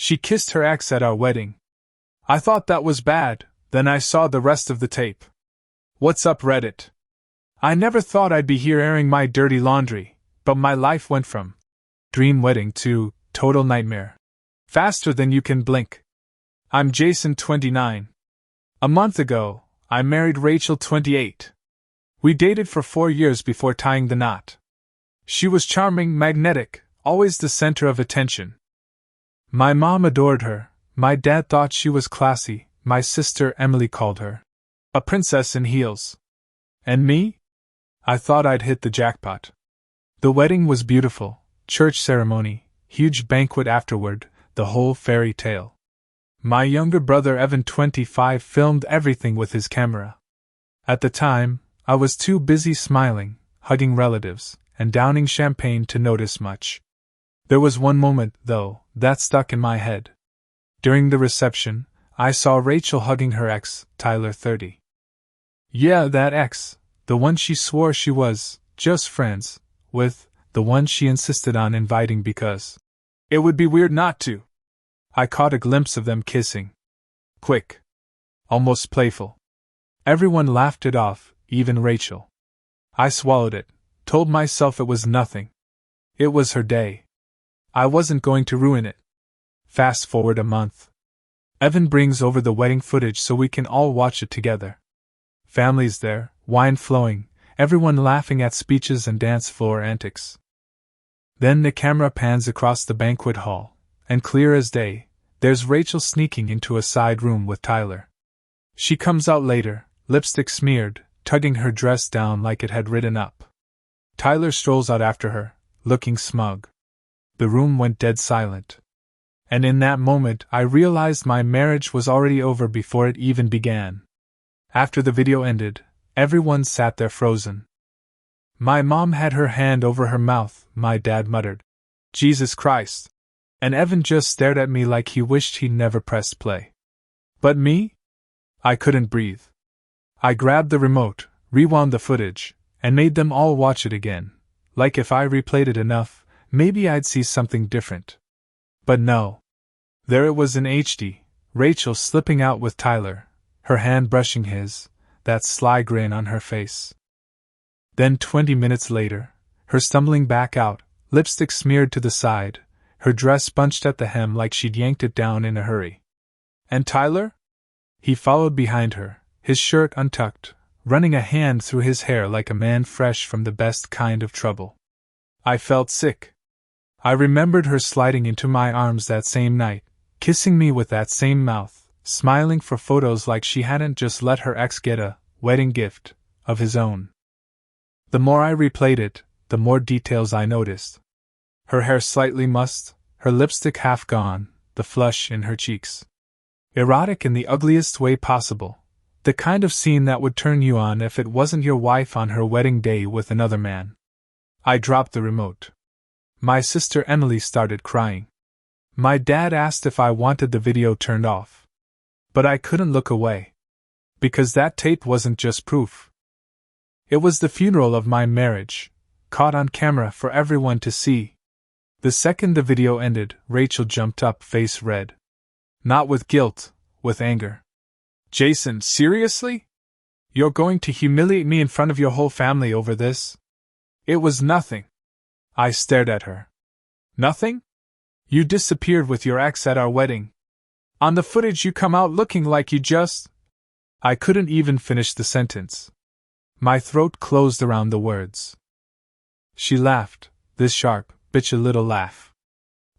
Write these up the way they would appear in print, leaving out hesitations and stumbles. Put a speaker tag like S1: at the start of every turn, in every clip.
S1: She kissed her ex at our wedding. I thought that was bad, then I saw the rest of the tape. What's up, Reddit? I never thought I'd be here airing my dirty laundry, but my life went from dream wedding to total nightmare. Faster than you can blink. I'm Jason, 29. A month ago, I married Rachel, 28. We dated for 4 years before tying the knot. She was charming, magnetic, always the center of attention. My mom adored her, my dad thought she was classy, my sister Emily called her a princess in heels. And me? I thought I'd hit the jackpot. The wedding was beautiful, church ceremony, huge banquet afterward, the whole fairy tale. My younger brother Evan, 25, filmed everything with his camera. At the time, I was too busy smiling, hugging relatives, and downing champagne to notice much. There was one moment, though, that stuck in my head. During the reception, I saw Rachel hugging her ex, Tyler, 30. Yeah, that ex, the one she swore she was just friends with, the one she insisted on inviting because it would be weird not to. I caught a glimpse of them kissing. Quick. Almost playful. Everyone laughed it off, even Rachel. I swallowed it, told myself it was nothing. It was her day. I wasn't going to ruin it. Fast forward a month. Evan brings over the wedding footage so we can all watch it together. Families there, wine flowing, everyone laughing at speeches and dance floor antics. Then the camera pans across the banquet hall, and clear as day, there's Rachel sneaking into a side room with Tyler. She comes out later, lipstick smeared, tugging her dress down like it had ridden up. Tyler strolls out after her, looking smug. The room went dead silent. And in that moment I realized my marriage was already over before it even began. After the video ended, everyone sat there frozen. My mom had her hand over her mouth, my dad muttered, "Jesus Christ," and Evan just stared at me like he wished he'd never pressed play. But me? I couldn't breathe. I grabbed the remote, rewound the footage, and made them all watch it again, like if I replayed it enough, maybe I'd see something different. But no. There it was in HD, Rachel slipping out with Tyler, her hand brushing his, that sly grin on her face. Then 20 minutes later, her stumbling back out, lipstick smeared to the side, her dress bunched at the hem like she'd yanked it down in a hurry. And Tyler? He followed behind her, his shirt untucked, running a hand through his hair like a man fresh from the best kind of trouble. I felt sick. I remembered her sliding into my arms that same night, kissing me with that same mouth, smiling for photos like she hadn't just let her ex get a wedding gift of his own. The more I replayed it, the more details I noticed. Her hair slightly mussed, her lipstick half gone, the flush in her cheeks. Erotic in the ugliest way possible. The kind of scene that would turn you on if it wasn't your wife on her wedding day with another man. I dropped the remote. My sister Emily started crying. My dad asked if I wanted the video turned off. But I couldn't look away. Because that tape wasn't just proof. It was the funeral of my marriage, caught on camera for everyone to see. The second the video ended, Rachel jumped up, face red. Not with guilt, with anger. "Jason, seriously? You're going to humiliate me in front of your whole family over this?" "It was nothing." I stared at her. "Nothing? You disappeared with your ex at our wedding. On the footage you come out looking like you just..." I couldn't even finish the sentence. My throat closed around the words. She laughed, this sharp, bitchy little laugh.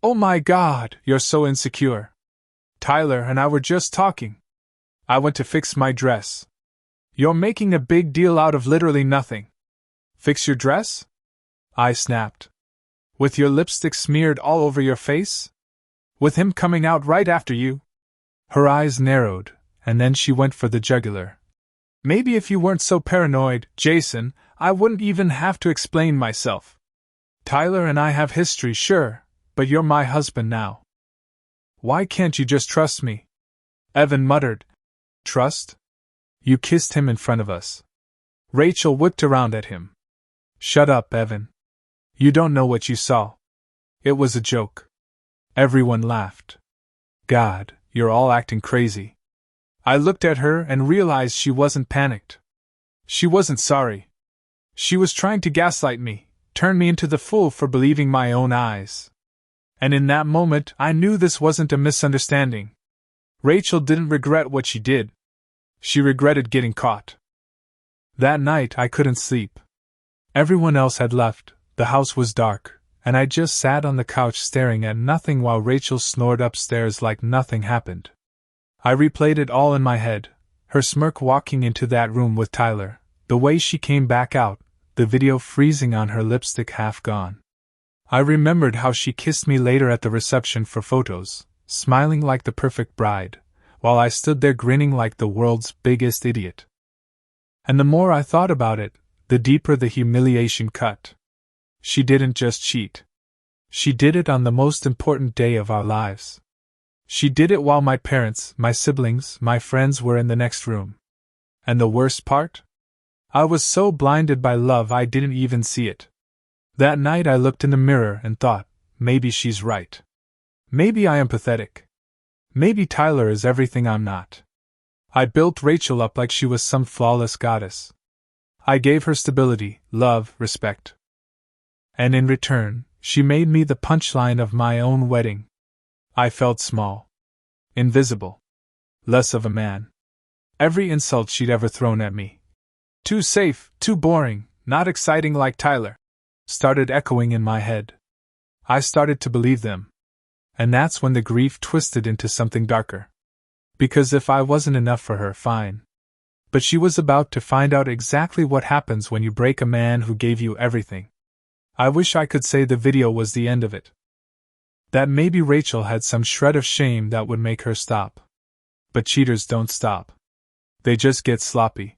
S1: "Oh my God, you're so insecure. Tyler and I were just talking. I went to fix my dress. You're making a big deal out of literally nothing." "Fix your dress?" I snapped. "With your lipstick smeared all over your face? With him coming out right after you?" Her eyes narrowed, and then she went for the jugular. "Maybe if you weren't so paranoid, Jason, I wouldn't even have to explain myself. Tyler and I have history, sure, but you're my husband now. Why can't you just trust me?" Evan muttered. "Trust? You kissed him in front of us." Rachel whipped around at him. "Shut up, Evan. You don't know what you saw. It was a joke." Everyone laughed. God, you're all acting crazy. I looked at her and realized she wasn't panicked. She wasn't sorry. She was trying to gaslight me, turn me into the fool for believing my own eyes. And in that moment, I knew this wasn't a misunderstanding. Rachel didn't regret what she did. She regretted getting caught. That night, I couldn't sleep. Everyone else had left, the house was dark, and I just sat on the couch staring at nothing while Rachel snored upstairs like nothing happened. I replayed it all in my head, her smirk walking into that room with Tyler, the way she came back out, the video freezing on her lipstick half gone. I remembered how she kissed me later at the reception for photos, smiling like the perfect bride, while I stood there grinning like the world's biggest idiot. And the more I thought about it, the deeper the humiliation cut. She didn't just cheat. She did it on the most important day of our lives. She did it while my parents, my siblings, my friends were in the next room. And the worst part? I was so blinded by love I didn't even see it. That night I looked in the mirror and thought, maybe she's right. Maybe I am pathetic. Maybe Tyler is everything I'm not. I built Rachel up like she was some flawless goddess. I gave her stability, love, respect. And in return, she made me the punchline of my own wedding. I felt small. Invisible. Less of a man. Every insult she'd ever thrown at me. Too safe, too boring, not exciting like Tyler, started echoing in my head. I started to believe them. And that's when the grief twisted into something darker. Because if I wasn't enough for her, fine. But she was about to find out exactly what happens when you break a man who gave you everything. I wish I could say the video was the end of it. That maybe Rachel had some shred of shame that would make her stop. But cheaters don't stop. They just get sloppy.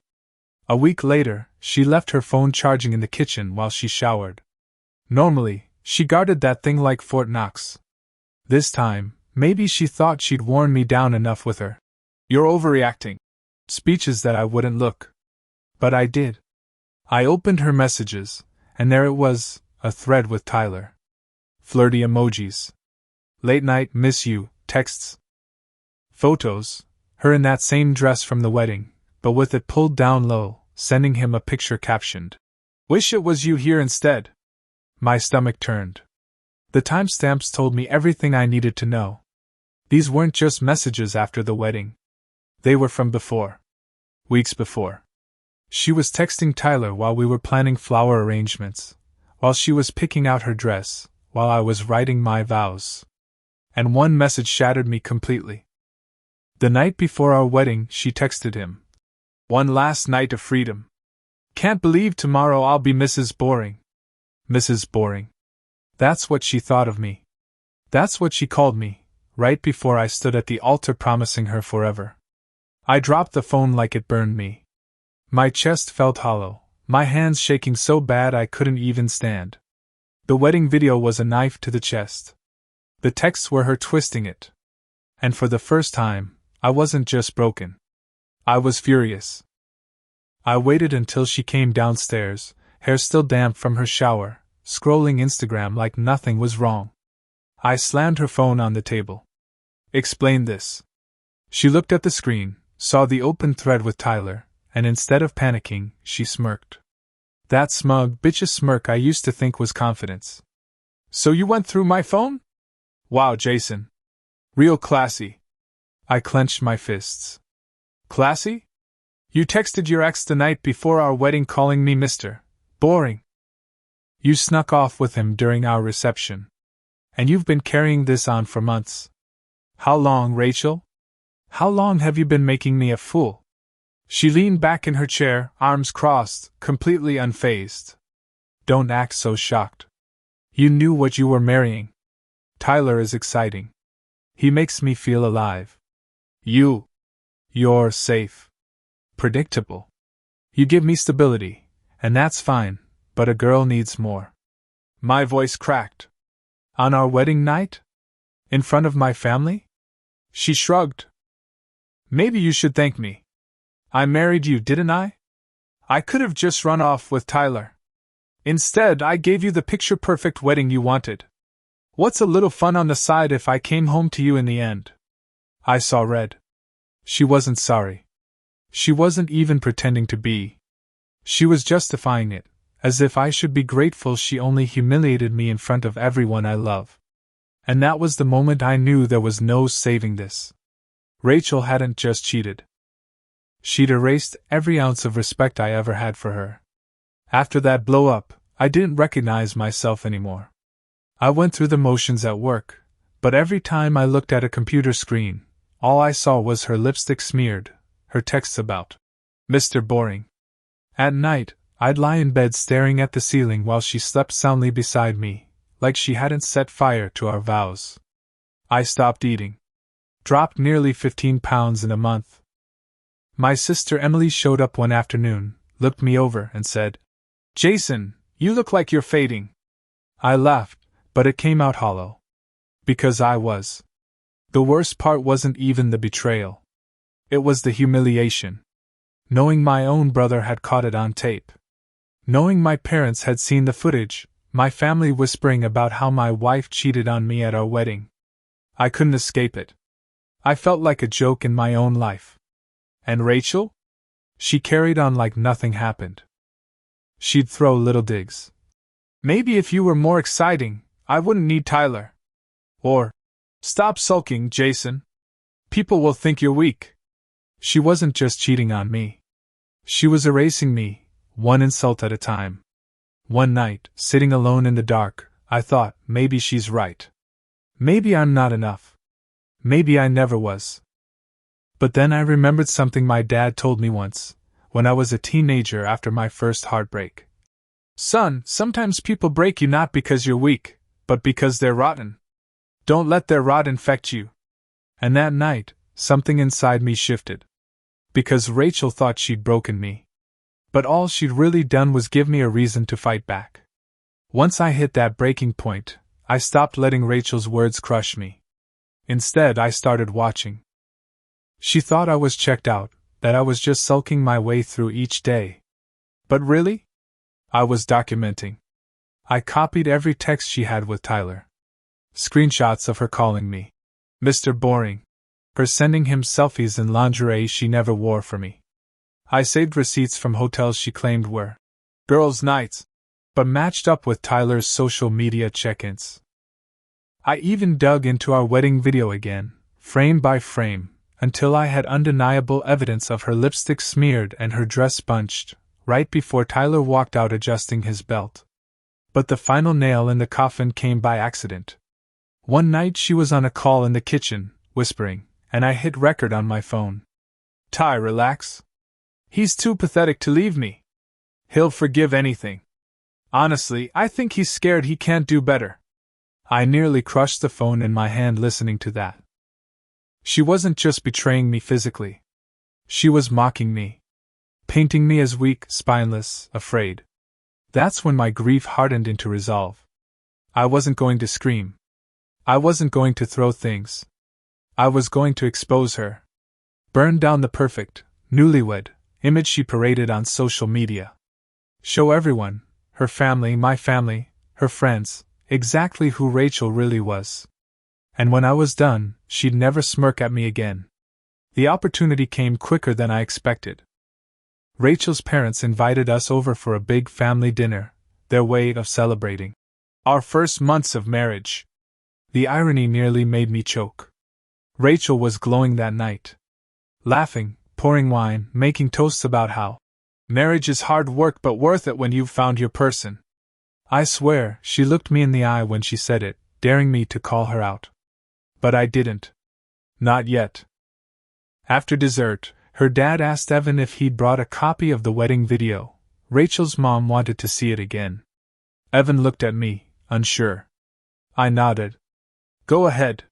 S1: A week later, she left her phone charging in the kitchen while she showered. Normally, she guarded that thing like Fort Knox. This time, maybe she thought she'd worn me down enough with her "you're overreacting" speeches that I wouldn't look. But I did. I opened her messages, and there it was, a thread with Tyler. Flirty emojis. Late night, miss you, texts. Photos, her in that same dress from the wedding, but with it pulled down low, sending him a picture captioned, "Wish it was you here instead." My stomach turned. The timestamps told me everything I needed to know. These weren't just messages after the wedding. They were from before. Weeks before. She was texting Tyler while we were planning flower arrangements, while she was picking out her dress, while I was writing my vows. And one message shattered me completely. The night before our wedding, she texted him, "One last night of freedom. Can't believe tomorrow I'll be Mrs. Boring." Mrs. Boring. That's what she thought of me. That's what she called me, right before I stood at the altar promising her forever. I dropped the phone like it burned me. My chest felt hollow, my hands shaking so bad I couldn't even stand. The wedding video was a knife to the chest. The texts were her twisting it. And for the first time, I wasn't just broken. I was furious. I waited until she came downstairs, hair still damp from her shower, scrolling Instagram like nothing was wrong. I slammed her phone on the table. "Explain this." She looked at the screen, saw the open thread with Tyler, and instead of panicking, she smirked. That smug, bitchish smirk I used to think was confidence. "So you went through my phone? Wow, Jason. Real classy." I clenched my fists. "Classy? You texted your ex the night before our wedding calling me Mr. Boring. You snuck off with him during our reception. And you've been carrying this on for months. How long, Rachel? How long have you been making me a fool?" She leaned back in her chair, arms crossed, completely unfazed. "Don't act so shocked. You knew what you were marrying. Tyler is exciting. He makes me feel alive. You're safe. Predictable. You give me stability, and that's fine, but a girl needs more." My voice cracked. "On our wedding night? In front of my family?" She shrugged. "Maybe you should thank me. I married you, didn't I? I could have just run off with Tyler. Instead, I gave you the picture-perfect wedding you wanted. What's a little fun on the side if I came home to you in the end?" I saw red. She wasn't sorry. She wasn't even pretending to be. She was justifying it, as if I should be grateful she only humiliated me in front of everyone I love. And that was the moment I knew there was no saving this. Rachel hadn't just cheated. She'd erased every ounce of respect I ever had for her. After that blow-up, I didn't recognize myself anymore. I went through the motions at work, but every time I looked at a computer screen, all I saw was her lipstick smeared, her texts about Mr. Boring. At night, I'd lie in bed staring at the ceiling while she slept soundly beside me, like she hadn't set fire to our vows. I stopped eating. Dropped nearly 15 pounds in a month. My sister Emily showed up one afternoon, looked me over, and said, "Jason, you look like you're fading." I laughed, but it came out hollow. Because I was. The worst part wasn't even the betrayal. It was the humiliation. Knowing my own brother had caught it on tape. Knowing my parents had seen the footage, my family whispering about how my wife cheated on me at our wedding. I couldn't escape it. I felt like a joke in my own life. And Rachel? She carried on like nothing happened. She'd throw little digs. "Maybe if you were more exciting, I wouldn't need Tyler." Or, "Stop sulking, Jason. People will think you're weak." She wasn't just cheating on me. She was erasing me, one insult at a time. One night, sitting alone in the dark, I thought, maybe she's right. Maybe I'm not enough. Maybe I never was. But then I remembered something my dad told me once, when I was a teenager after my first heartbreak. "Son, sometimes people break you not because you're weak, but because they're rotten. Don't let their rot infect you." And that night, something inside me shifted. Because Rachel thought she'd broken me. But all she'd really done was give me a reason to fight back. Once I hit that breaking point, I stopped letting Rachel's words crush me. Instead, I started watching. She thought I was checked out, that I was just sulking my way through each day. But really? I was documenting. I copied every text she had with Tyler. Screenshots of her calling me Mr. Boring. Her sending him selfies in lingerie she never wore for me. I saved receipts from hotels she claimed were girls' nights, but matched up with Tyler's social media check-ins. I even dug into our wedding video again, frame by frame, until I had undeniable evidence of her lipstick smeared and her dress bunched, right before Tyler walked out adjusting his belt. But the final nail in the coffin came by accident. One night she was on a call in the kitchen, whispering, and I hit record on my phone. "Ty, relax. He's too pathetic to leave me. He'll forgive anything. Honestly, I think he's scared he can't do better." I nearly crushed the phone in my hand listening to that. She wasn't just betraying me physically. She was mocking me. Painting me as weak, spineless, afraid. That's when my grief hardened into resolve. I wasn't going to scream. I wasn't going to throw things. I was going to expose her. Burn down the perfect, newlywed image she paraded on social media. Show everyone, her family, my family, her friends, exactly who Rachel really was. And when I was done, she'd never smirk at me again. The opportunity came quicker than I expected. Rachel's parents invited us over for a big family dinner, their way of celebrating our first months of marriage. The irony nearly made me choke. Rachel was glowing that night. Laughing, pouring wine, making toasts about how marriage is hard work but worth it when you've found your person. I swear, she looked me in the eye when she said it, daring me to call her out. But I didn't. Not yet. After dessert, her dad asked Evan if he'd brought a copy of the wedding video. Rachel's mom wanted to see it again. Evan looked at me, unsure. I nodded. "Go ahead."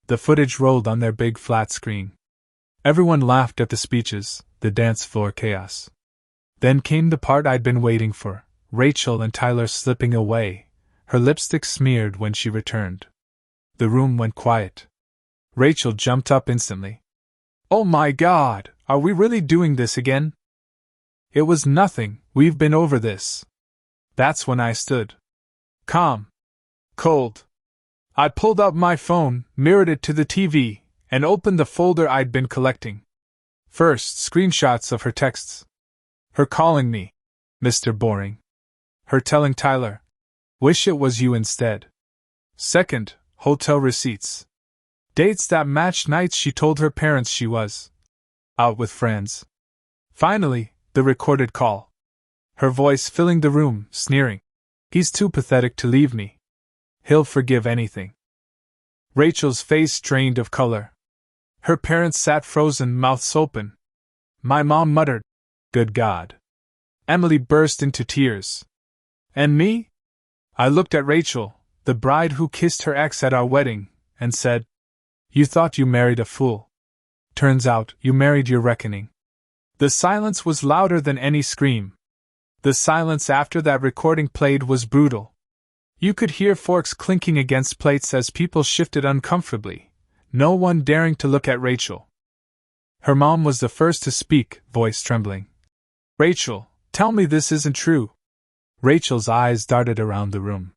S1: The footage rolled on their big flat screen. Everyone laughed at the speeches, the dance floor chaos. Then came the part I'd been waiting for, Rachel and Tyler slipping away, her lipstick smeared when she returned. The room went quiet. Rachel jumped up instantly. "Oh my God, are we really doing this again?" "It was nothing, we've been over this." That's when I stood. Calm. Cold. I pulled up my phone, mirrored it to the TV, and opened the folder I'd been collecting. First, screenshots of her texts. Her calling me Mr. Boring. Her telling Tyler, "Wish it was you instead." Second, hotel receipts. Dates that matched nights she told her parents she was out with friends. Finally, the recorded call. Her voice filling the room, sneering. "He's too pathetic to leave me. He'll forgive anything." Rachel's face drained of color. Her parents sat frozen, mouths open. My mom muttered, "Good God." Emily burst into tears. And me? I looked at Rachel, the bride who kissed her ex at our wedding, and said, "You thought you married a fool. Turns out you married your reckoning." The silence was louder than any scream. The silence after that recording played was brutal. You could hear forks clinking against plates as people shifted uncomfortably, no one daring to look at Rachel. Her mom was the first to speak, voice trembling. "Rachel, tell me this isn't true." Rachel's eyes darted around the room.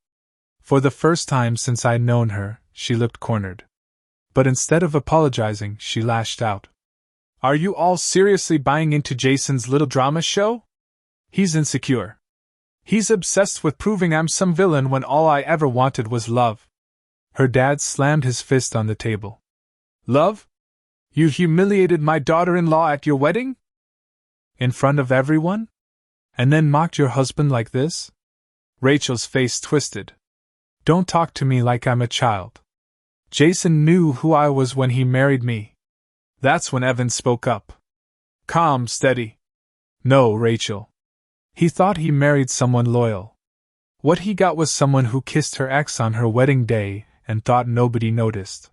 S1: For the first time since I'd known her, she looked cornered. But instead of apologizing, she lashed out. "Are you all seriously buying into Jason's little drama show? He's insecure. He's obsessed with proving I'm some villain when all I ever wanted was love." Her dad slammed his fist on the table. "Love? You humiliated my daughter-in-law at your wedding? In front of everyone? And then mocked your husband like this?" Rachel's face twisted. "Don't talk to me like I'm a child. Jason knew who I was when he married me." That's when Evan spoke up. Calm, steady. "No, Rachel. He thought he married someone loyal. What he got was someone who kissed her ex on her wedding day and thought nobody noticed."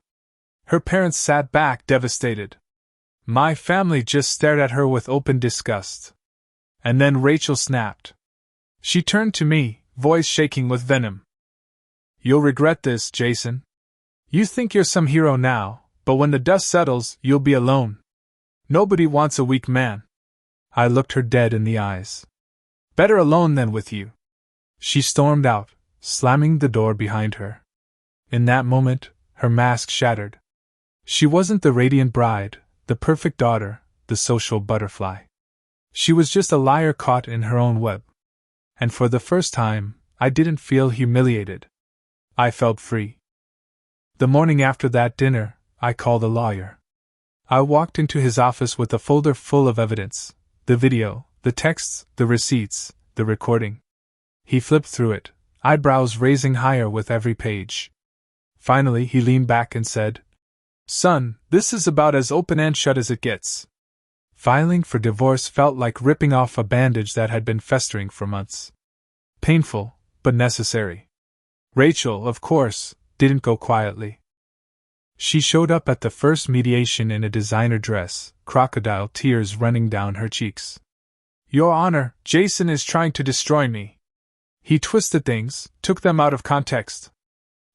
S1: Her parents sat back, devastated. My family just stared at her with open disgust. And then Rachel snapped. She turned to me, voice shaking with venom. "You'll regret this, Jason. You think you're some hero now, but when the dust settles, you'll be alone. Nobody wants a weak man." I looked her dead in the eyes. "Better alone than with you." She stormed out, slamming the door behind her. In that moment, her mask shattered. She wasn't the radiant bride, the perfect daughter, the social butterfly. She was just a liar caught in her own web. And for the first time, I didn't feel humiliated. I felt free. The morning after that dinner, I called a lawyer. I walked into his office with a folder full of evidence, the video, the texts, the receipts, the recording. He flipped through it, eyebrows raising higher with every page. Finally, he leaned back and said, "Son, this is about as open and shut as it gets." Filing for divorce felt like ripping off a bandage that had been festering for months. Painful, but necessary. Rachel, of course, didn't go quietly. She showed up at the first mediation in a designer dress, crocodile tears running down her cheeks. "Your Honor, Jason is trying to destroy me. He twisted things, took them out of context.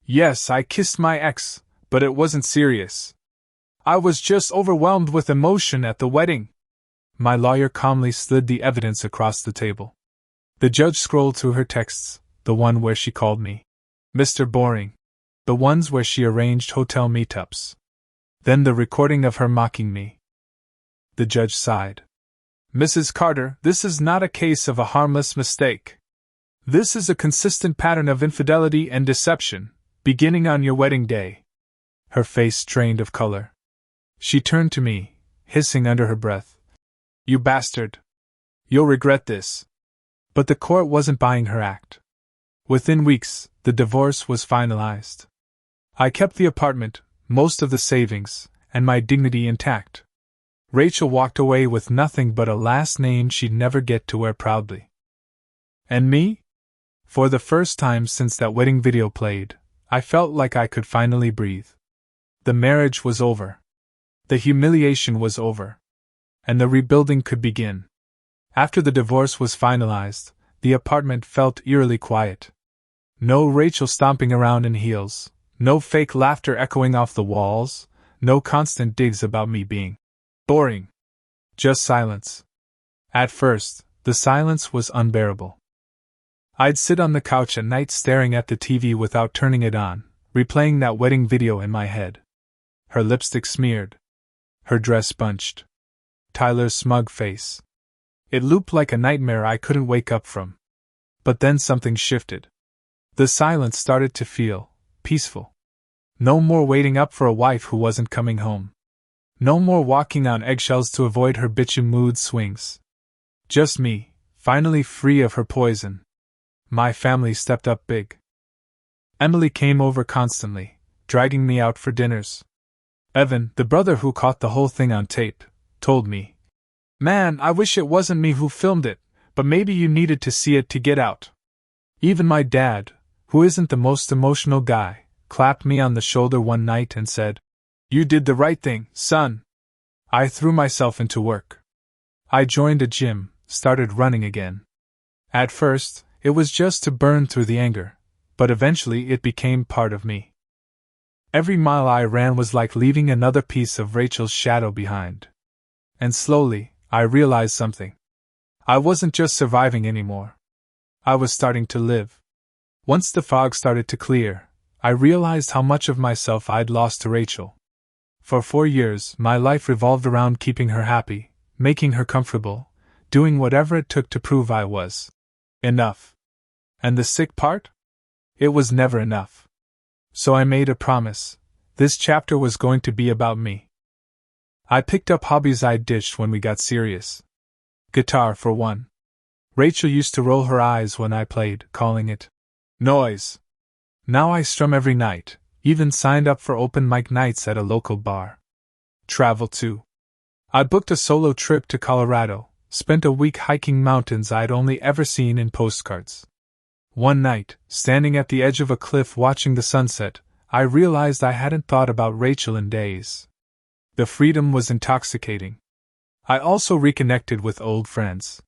S1: Yes, I kissed my ex, but it wasn't serious. I was just overwhelmed with emotion at the wedding." My lawyer calmly slid the evidence across the table. The judge scrolled through her texts, the one where she called me Mr. Boring, the ones where she arranged hotel meetups. Then the recording of her mocking me. The judge sighed. "Mrs. Carter, this is not a case of a harmless mistake. This is a consistent pattern of infidelity and deception, beginning on your wedding day." Her face drained of color. She turned to me, hissing under her breath, "You bastard! You'll regret this." But the court wasn't buying her act. Within weeks, the divorce was finalized. I kept the apartment, most of the savings, and my dignity intact. Rachel walked away with nothing but a last name she'd never get to wear proudly. And me? For the first time since that wedding video played, I felt like I could finally breathe. The marriage was over. The humiliation was over. And the rebuilding could begin. After the divorce was finalized, the apartment felt eerily quiet. No Rachel stomping around in heels, no fake laughter echoing off the walls, no constant digs about me being boring. Just silence. At first, the silence was unbearable. I'd sit on the couch at night staring at the TV without turning it on, replaying that wedding video in my head. her lipstick smeared, her dress bunched. Tyler's smug face. It looped like a nightmare I couldn't wake up from. But then something shifted. The silence started to feel peaceful. No more waiting up for a wife who wasn't coming home. No more walking on eggshells to avoid her bitchy mood swings. Just me, finally free of her poison. My family stepped up big. Emily came over constantly, dragging me out for dinners. Evan, the brother who caught the whole thing on tape, told me, "Man, I wish it wasn't me who filmed it, but maybe you needed to see it to get out." Even my dad, who isn't the most emotional guy, clapped me on the shoulder one night and said, "You did the right thing, son." I threw myself into work. I joined a gym, started running again. At first, it was just to burn through the anger, but eventually it became part of me. Every mile I ran was like leaving another piece of Rachel's shadow behind. And slowly, I realized something. I wasn't just surviving anymore. I was starting to live. Once the fog started to clear, I realized how much of myself I'd lost to Rachel. For 4 years, my life revolved around keeping her happy, making her comfortable, doing whatever it took to prove I was enough. And the sick part? It was never enough. So I made a promise. This chapter was going to be about me. I picked up hobbies I'd ditched when we got serious. Guitar, for one. Rachel used to roll her eyes when I played, calling it noise. Now I strum every night, even signed up for open mic nights at a local bar. Travel too. I booked a solo trip to Colorado, spent a week hiking mountains I'd only ever seen in postcards. One night, standing at the edge of a cliff watching the sunset, I realized I hadn't thought about Rachel in days. The freedom was intoxicating. I also reconnected with old friends.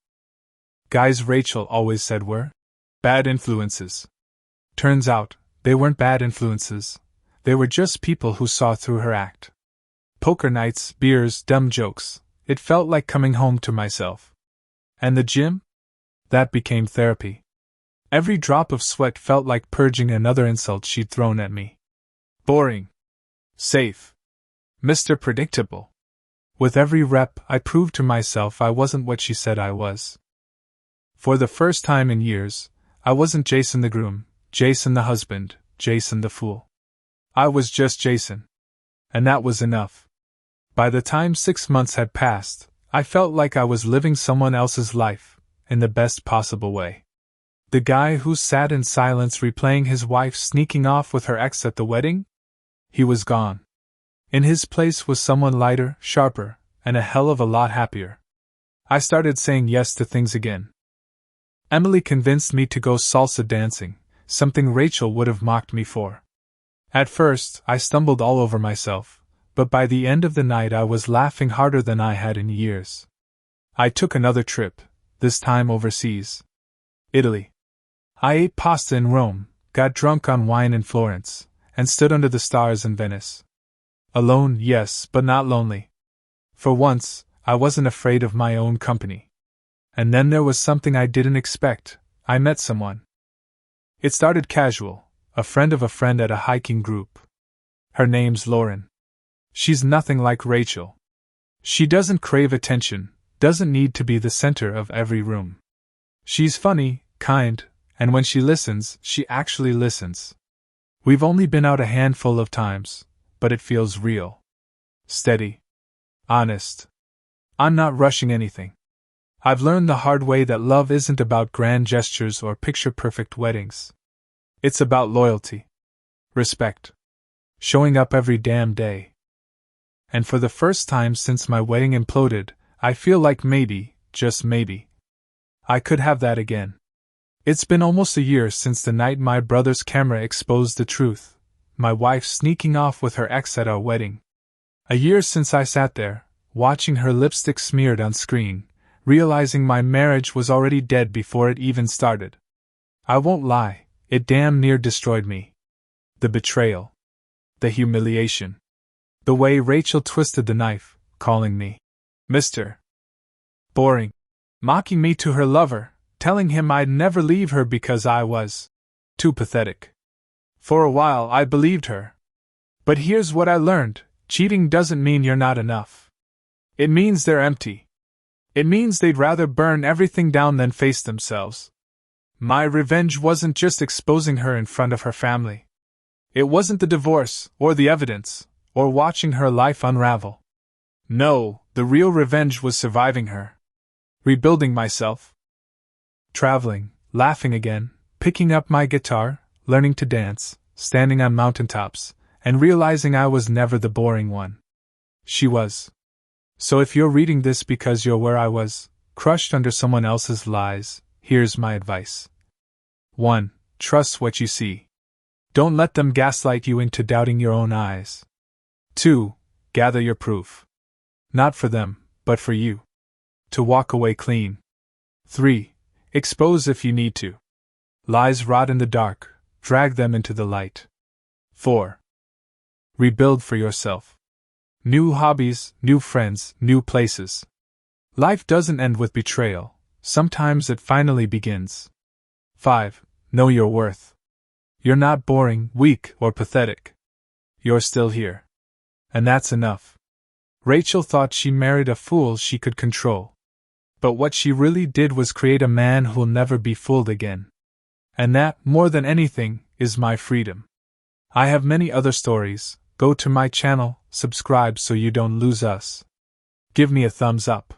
S1: Guys Rachel always said were bad influences. Turns out, they weren't bad influences. They were just people who saw through her act. Poker nights, beers, dumb jokes. It felt like coming home to myself. And the gym? That became therapy. Every drop of sweat felt like purging another insult she'd thrown at me. Boring. Safe. Mr. Predictable. With every rep, I proved to myself I wasn't what she said I was. For the first time in years, I wasn't Jason the groom, Jason the husband, Jason the fool. I was just Jason. And that was enough. By the time 6 months had passed, I felt like I was living someone else's life, in the best possible way. The guy who sat in silence replaying his wife sneaking off with her ex at the wedding? He was gone. In his place was someone lighter, sharper, and a hell of a lot happier. I started saying yes to things again. Emily convinced me to go salsa dancing, something Rachel would have mocked me for. At first, I stumbled all over myself, but by the end of the night I was laughing harder than I had in years. I took another trip, this time overseas. Italy. I ate pasta in Rome, got drunk on wine in Florence, and stood under the stars in Venice. Alone, yes, but not lonely. For once, I wasn't afraid of my own company. And then there was something I didn't expect. I met someone. It started casual, a friend of a friend at a hiking group. Her name's Lauren. She's nothing like Rachel. She doesn't crave attention, doesn't need to be the center of every room. She's funny, kind, and when she listens, she actually listens. We've only been out a handful of times, but it feels real. Steady. Honest. I'm not rushing anything. I've learned the hard way that love isn't about grand gestures or picture-perfect weddings. It's about loyalty. Respect. Showing up every damn day. And for the first time since my wedding imploded, I feel like maybe, just maybe, I could have that again. It's been almost a year since the night my brother's camera exposed the truth, my wife sneaking off with her ex at our wedding. A year since I sat there, watching her lipstick smeared on screen, realizing my marriage was already dead before it even started. I won't lie, it damn near destroyed me. The betrayal. The humiliation. The way Rachel twisted the knife, calling me Mr. Boring. Mocking me to her lover, telling him I'd never leave her because I was too pathetic. For a while I believed her. But here's what I learned, cheating doesn't mean you're not enough. It means they're empty. It means they'd rather burn everything down than face themselves. My revenge wasn't just exposing her in front of her family. It wasn't the divorce, or the evidence, or watching her life unravel. No, the real revenge was surviving her. Rebuilding myself. Traveling, laughing again, picking up my guitar, learning to dance, standing on mountaintops, and realizing I was never the boring one. She was. So if you're reading this because you're where I was, crushed under someone else's lies, here's my advice. 1. Trust what you see. Don't let them gaslight you into doubting your own eyes. 2. Gather your proof. Not for them, but for you. To walk away clean. 3. Expose if you need to. Lies rot in the dark, drag them into the light. 4. Rebuild for yourself. New hobbies, new friends, new places. Life doesn't end with betrayal, sometimes it finally begins. 5. Know your worth. You're not boring, weak, or pathetic. You're still here. And that's enough. Rachel thought she married a fool she could control. But what she really did was create a man who'll never be fooled again. And that, more than anything, is my freedom. I have many other stories. Go to my channel, subscribe so you don't lose us. Give me a thumbs up.